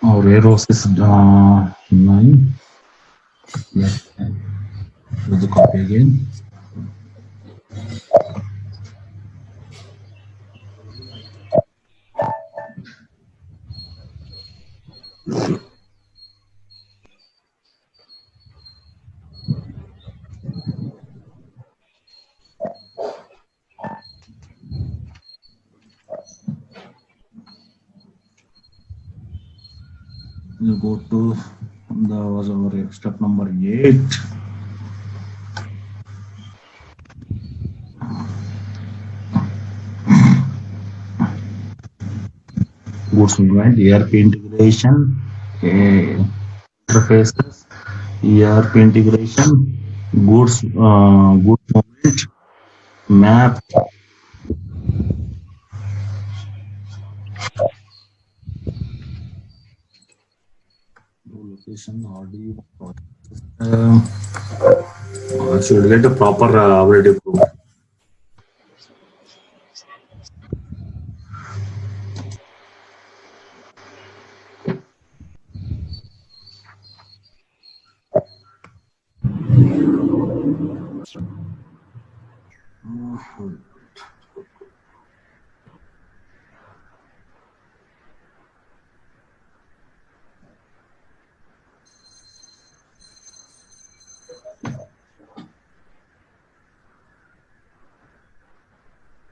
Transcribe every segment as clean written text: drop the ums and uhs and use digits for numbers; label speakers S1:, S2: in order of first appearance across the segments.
S1: Our arrows is 9. Let's do the copy again. We'll go to was our step number 8. Goods movement, ERP integration, interfaces, ERP integration, goods movement, map, location, audio, should get a proper ability proof.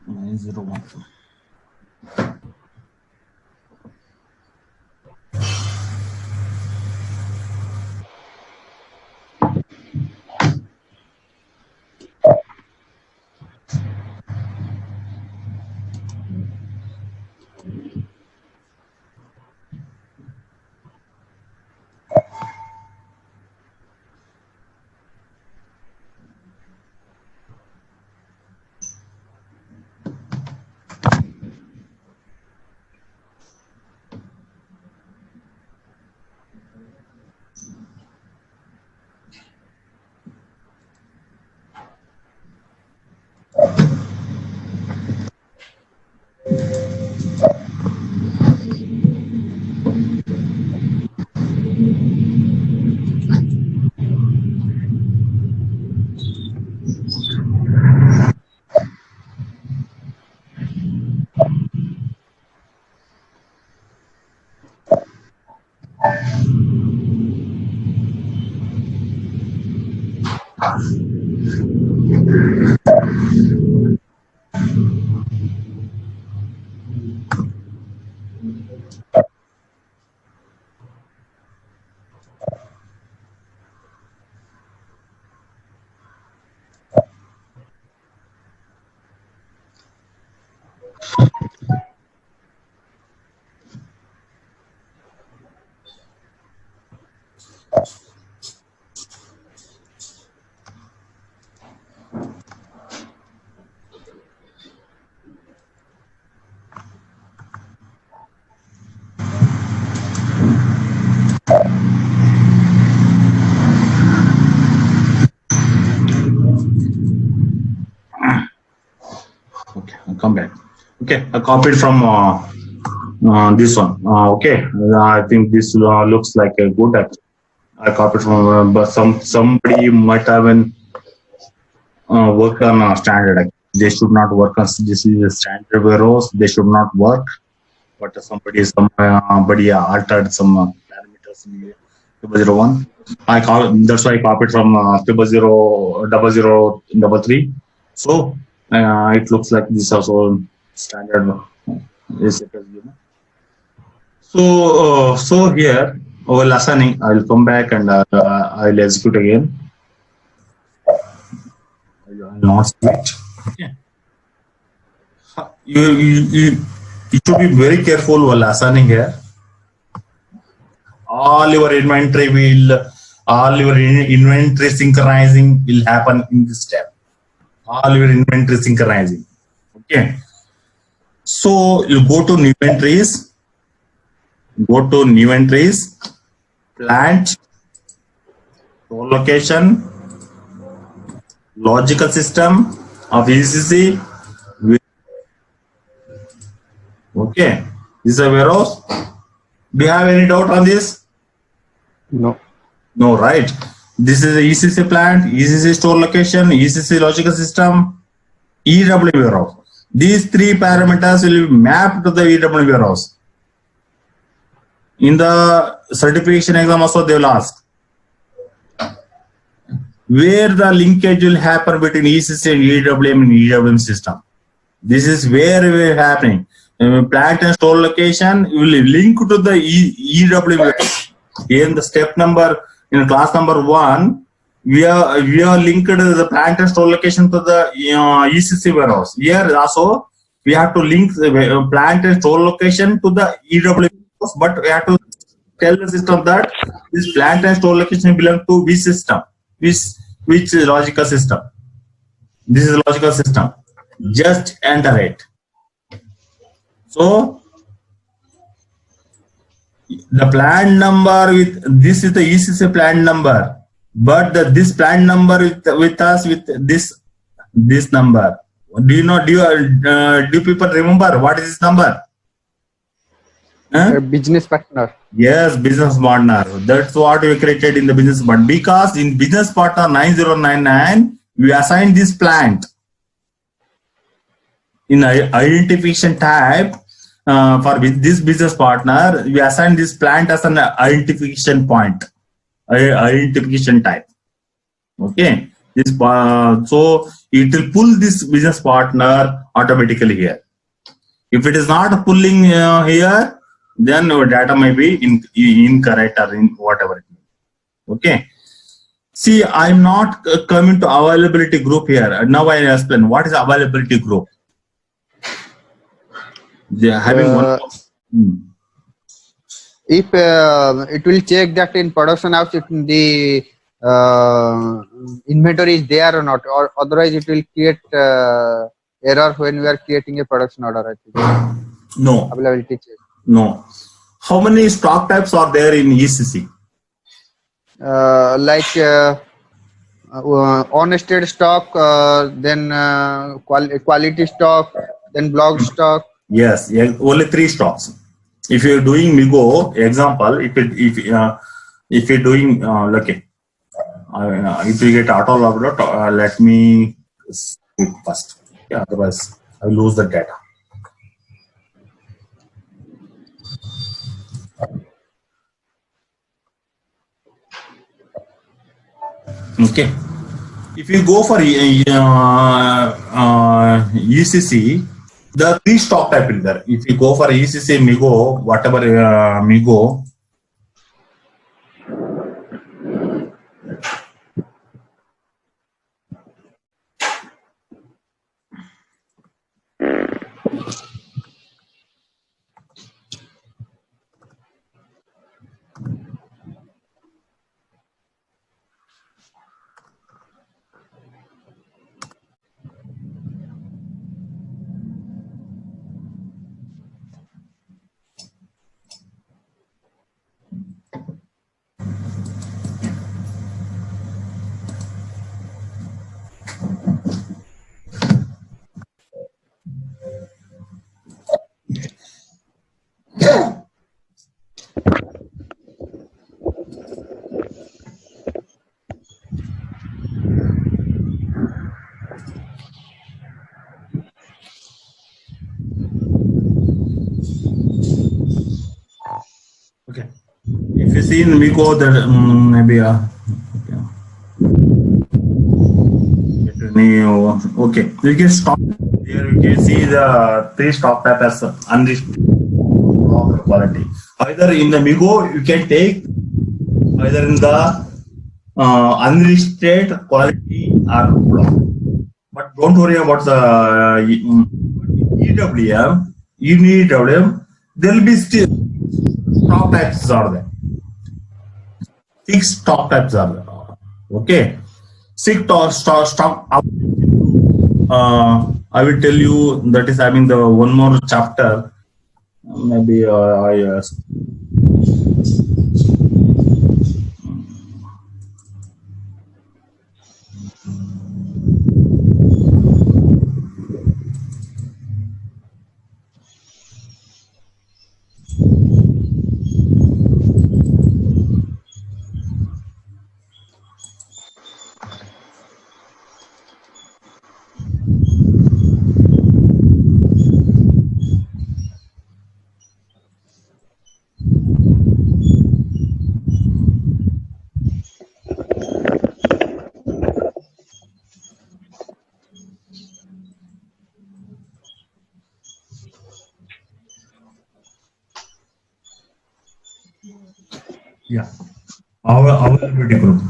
S1: Nine zero one. Okay, I'll come back. Okay, I copied from this one. Okay, I think this looks like a good. I copied from, but somebody might have been work on standard. They should not work on this is a standard warehouse. They should not work. But somebody altered some parameters in Fibber 01. That's why I copied from Fibber 000033. So it looks like this also standard. So here while assigning, I'll come back and I'll execute again. I'll not switch. Okay. You should be very careful while assigning here. All your inventory synchronizing will happen in this step. All your inventory synchronizing. Okay. So you go to new entries, plant, store location, logical system of ECC. Okay, this is a warehouse. Do you have any doubt on this?
S2: No.
S1: No, right? This is a ECC plant, ECC store location, ECC logical system, EW warehouse. These three parameters will be mapped to the EW warehouse. In the certification exam also they will ask where the linkage will happen between ECC and EWM and EWM system. This is where it is happening. Plant and store location will link to the EWM. In the step number, in class number 1, we are linked the plant and store location to the ECC warehouse. Here also we have to link the plant and store location to the EWM warehouse, but we have to tell the system that this plant and store location belong to which system, which logical system. This is a logical system. Just enter it. So the plant number with this is the ECC plant number, but this plant number with us with this number. Do people remember what is this number?
S2: Business partner.
S1: Yes, business partner. That's what we created in the business partner. Because in business partner 9099, we assign this plant in identification type. For this business partner, we assign this plant as an identification point, identification type. Okay, this so it will pull this business partner automatically here. If it is not pulling here, then our data may be incorrect or in whatever it may be. Okay. See, I'm not coming to availability group here. Now I explain what is availability group. They are having one.
S2: If it will check that in production house, if the inventory is there or not, or otherwise it will create error when we are creating a production order. I think.
S1: No.
S2: Availability check.
S1: No. How many stock types are there in ECC?
S2: Like on-state stock, then quality stock, then block stock.
S1: Yes, only 3 stocks. If you're doing MIGO, example, if you're doing okay, if you get auto logged out, let me skip first. Yeah, otherwise I will lose the data. Okay, if you go for ECC, the 3 stock type in there. If you go for ECC MIGO, whatever MIGO, okay. If you see in MIGO, that maybe okay, you can stop here. You can see the 3 stock type as unrestricted quality. Either in the MIGO, you can take either in the unrestricted quality or block. But don't worry about the EWM. In EWM, there will be still stock types are there. 6 stock types are there. Okay, 6 stock. I will tell you that is having the one more chapter. Maybe Yeah. Our availability group.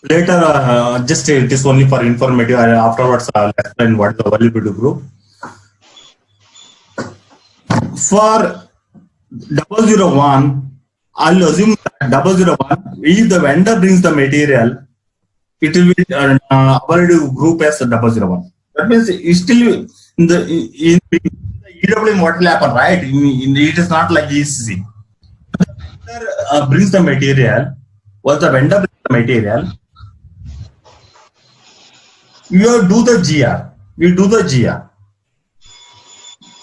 S1: Later, just it is only for informative. Afterwards, I'll explain what is the availability group. For 001, I'll assume that 001, if the vendor brings the material, it will be availability group as 001. That means it's still in the EWM what will happen, right? It is not like ECC. Vendor brings the material. Once the vendor brings the material, we will do the GR. We do the GR.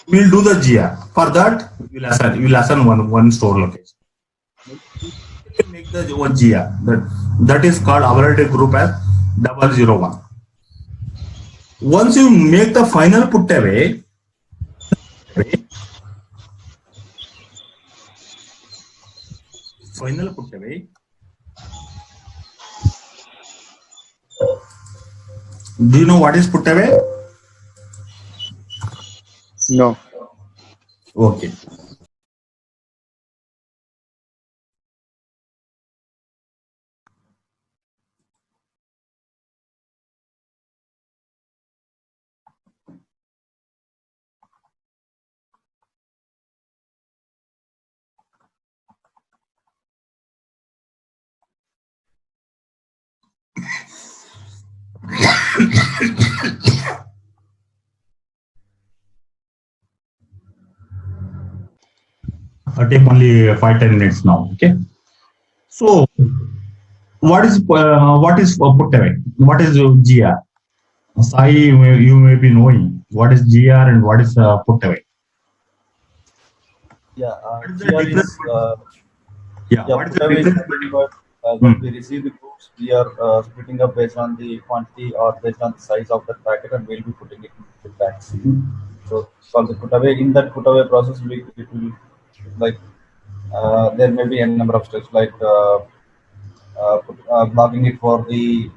S1: We'll do the GR. For that, we'll assign one store location. We'll make the one GR. That is called availability group as 001. Once you make the final put away, do you know what is put away?
S2: No.
S1: Okay. I'll take only 5-10 minutes now. Okay. So what is put away? What is GR? Sai, you may be knowing what is GR and what is put away.
S3: Yeah,
S1: What is the
S3: GR
S1: difference?
S3: is
S1: What is
S3: put
S1: the
S3: away is
S1: difference?
S3: nothing but when we receive the goods, we are splitting up based on the quantity or based on the size of the packet, and we'll be putting it in the bags. So for the put away, in that put away process, it will like there may be a number of steps like blocking it for the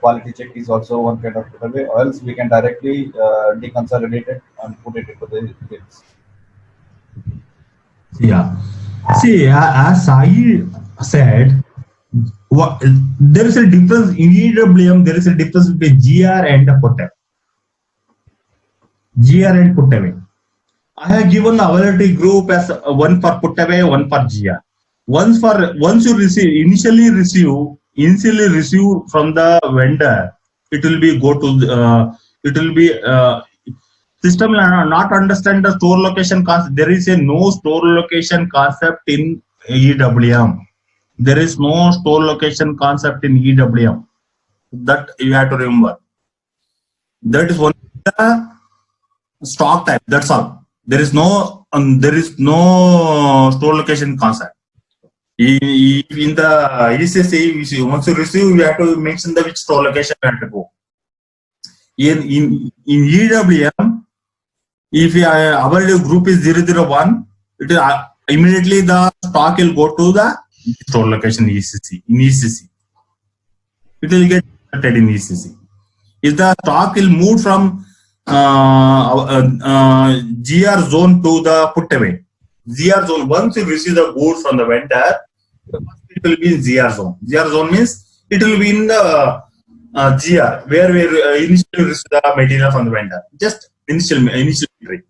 S3: quality check is also one kind of put away, or else we can directly deconsolidate it and put it into the kits.
S1: Yeah. See, as Sai said, there is a difference in EWM. There is a difference between GR and put away. GR and put away. I have given the availability group as one for put away, one for GR. Once you initially receive from the vendor, it will be system not understand the store location concept. There is no store location concept in EWM. There is no store location concept in EWM. That you have to remember. That is one stock type. That's all. There is no store location concept. In the ECC, once you receive, you have to mention the which store location you have to go. In EWM, if our group is 001, it is immediately the stock will go to the store location ECC. In ECC, it will get converted in ECC. If the stock will move from GR zone to the put away, GR zone, once you receive the goods from the vendor, it will be in GR zone. GR zone means it will be in the GR where we initially receive the material from the vendor. Just initial entry.